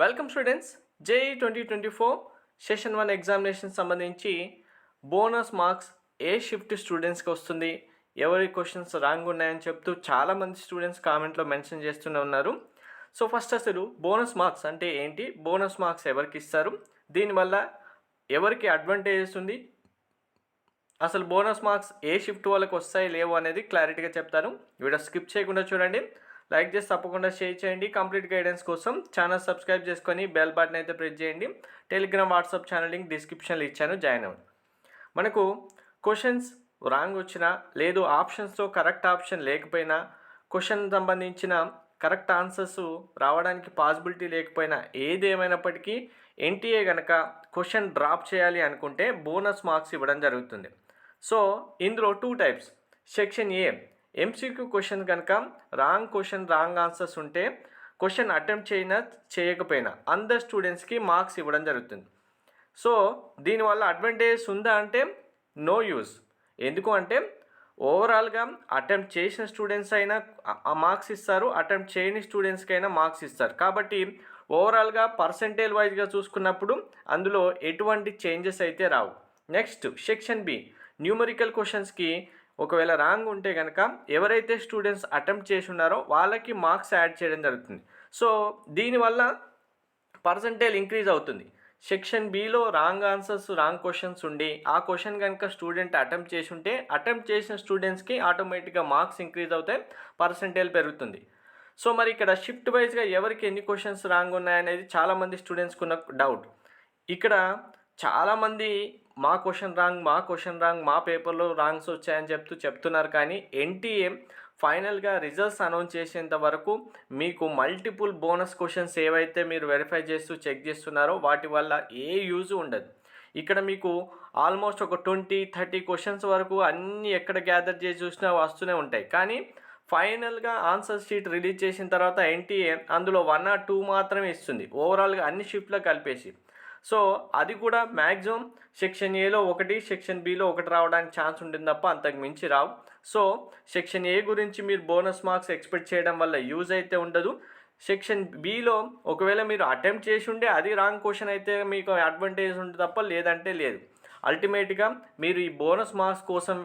Welcome students. JEE 2024 session 1 examination సంబంధించి bonus marks ఏ shift స్టూడెంట్స్కి వస్తుంది, ఎవరి క్వశ్చన్స్ రాంగ్ ఉన్నాయని చెప్తూ చాలామంది స్టూడెంట్స్ కామెంట్లో మెన్షన్ చేస్తూనే ఉన్నారు. సో ఫస్ట్ అసలు బోనస్ మార్క్స్ అంటే ఏంటి, బోనస్ మార్క్స్ ఎవరికి ఇస్తారు, దీనివల్ల ఎవరికి అడ్వాంటేజెస్ ఉంది, అసలు బోనస్ మార్క్స్ ఏ షిఫ్ట్ వాళ్ళకి వస్తాయి లేవు అనేది క్లారిటీగా చెప్తాను. వీడియో స్కిప్ చేయకుండా చూడండి, లైక్ చేసి తప్పకుండా షేర్ చేయండి. కంప్లీట్ గైడెన్స్ కోసం ఛానల్ సబ్స్క్రైబ్ చేసుకొని బెల్ బటన్ అయితే ప్రెస్ చేయండి. టెలిగ్రామ్ వాట్సాప్ ఛానల్ లింక్ డిస్క్రిప్షన్లో ఇచ్చాను, జాయిన్ అవ్వండి. మనకు క్వశ్చన్స్ రాంగ్ వచ్చినా, లేదు ఆప్షన్స్తో కరెక్ట్ ఆప్షన్ లేకపోయినా, క్వశ్చన్ సంబంధించిన కరెక్ట్ ఆన్సర్స్ రావడానికి పాసిబిలిటీ లేకపోయినా, ఏది ఏమైనప్పటికీ ఎన్టీఏ కనుక క్వశ్చన్ డ్రాప్ చేయాలి అనుకుంటే బోనస్ మార్క్స్ ఇవ్వడం జరుగుతుంది. సో ఇందులో 2 టైప్స్. సెక్షన్ ఏ ఎంసీక్యూ క్వశ్చన్ కనుక రాంగ్ క్వశ్చన్ రాంగ్ ఆన్సర్స్ ఉంటే క్వశ్చన్ అటెంప్ట్ చేయకపోయినా అందరు స్టూడెంట్స్కి మార్క్స్ ఇవ్వడం జరుగుతుంది. సో దీనివల్ల అడ్వాంటేజెస్ ఉందా అంటే నో యూజ్. ఎందుకు అంటే ఓవరాల్గా అటెంప్ట్ చేసిన స్టూడెంట్స్ అయినా మార్క్స్ ఇస్తారు, అటెంప్ట్ చేయని స్టూడెంట్స్కి అయినా మార్క్స్ ఇస్తారు. కాబట్టి ఓవరాల్గా పర్సెంటేజ్ వైజ్గా చూసుకున్నప్పుడు అందులో ఎటువంటి చేంజెస్ అయితే రావు. నెక్స్ట్ సెక్షన్ బి న్యూమరికల్ క్వశ్చన్స్కి ఒకవేళ రాంగ్ ఉంటే కనుక ఎవరైతే స్టూడెంట్స్ అటెంప్ట్ చేసి ఉన్నారో వాళ్ళకి మార్క్స్ యాడ్ చేయడం జరుగుతుంది. సో దీనివల్ల పర్సంటేజ్ ఇంక్రీజ్ అవుతుంది. Section below wrong answers wrong questions ఉండి ఆ క్వశ్చన్ కనుక స్టూడెంట్ అటెంప్ట్ చేసి ఉంటే అటెంప్ట్ చేసిన స్టూడెంట్స్కి ఆటోమేటిక్గా మార్క్స్ ఇంక్రీజ్ అవుతాయి, పర్సంటేజ్ పెరుగుతుంది. సో మరి ఇక్కడ షిఫ్ట్ వైజ్గా ఎవరికి ఎన్ని క్వశ్చన్స్ రాంగ్ ఉన్నాయనేది చాలామంది స్టూడెంట్స్కి ఉన్న డౌట్. ఇక్కడ చాలామంది మా క్వశ్చన్ రాంగ్, మా పేపర్లో రాంగ్స్ వచ్చాయని చెప్తున్నారు. కానీ ఎన్టీఏ ఫైనల్గా రిజల్ట్స్ అనౌన్స్ చేసేంత వరకు మీకు మల్టిపుల్ బోనస్ క్వశ్చన్స్ ఏవైతే మీరు వెరిఫై చేస్తూ చెక్ చేస్తున్నారో వాటి వల్ల ఏ యూజ్ ఉండదు. ఇక్కడ మీకు ఆల్మోస్ట్ ఒక 20-30 క్వశ్చన్స్ వరకు అన్నీ ఎక్కడ గ్యాదర్ చేసి చూసినా వస్తూనే ఉంటాయి. కానీ ఫైనల్గా ఆన్సర్ షీట్ రిలీజ్ చేసిన తర్వాత ఎన్టీఏ అందులో 1 or 2 మాత్రమే ఇస్తుంది ఓవరాల్గా అన్ని షిఫ్ట్లో కలిపేసి. సో అది కూడా మ్యాక్సిమం సెక్షన్ ఏలో 1, సెక్షన్ బిలో 1 రావడానికి ఛాన్స్ ఉంటుంది తప్ప అంతకు మించి రావు. సో సెక్షన్ ఏ గురించి మీరు బోనస్ మార్క్స్ ఎక్స్పెక్ట్ చేయడం వల్ల యూజ్ అయితే ఉండదు. సెక్షన్ బిలో ఒకవేళ మీరు అటెంప్ట్ చేసి ఉంటే అది రాంగ్ క్వశ్చన్ అయితే మీకు అడ్వాంటేజ్ ఉంటుంది తప్ప లేదంటే లేదు. అల్టిమేట్గా మీరు ఈ బోనస్ మార్క్స్ కోసం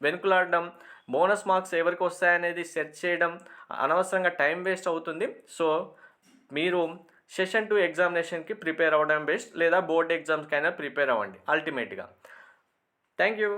వెనుకలాడడం, బోనస్ మార్క్స్ ఎవరికి వస్తాయనేది సెర్చ్ చేయడం అనవసరంగా టైం వేస్ట్ అవుతుంది. సో మీరు సెషన్ 2 ఎగ్జామినేషన్కి ప్రిపేర్ అవ్వడం బెస్ట్, లేదా బోర్డ్ ఎగ్జామ్స్కైనా ప్రిపేర్ అవ్వండి అల్టిమేట్గా. Thank you.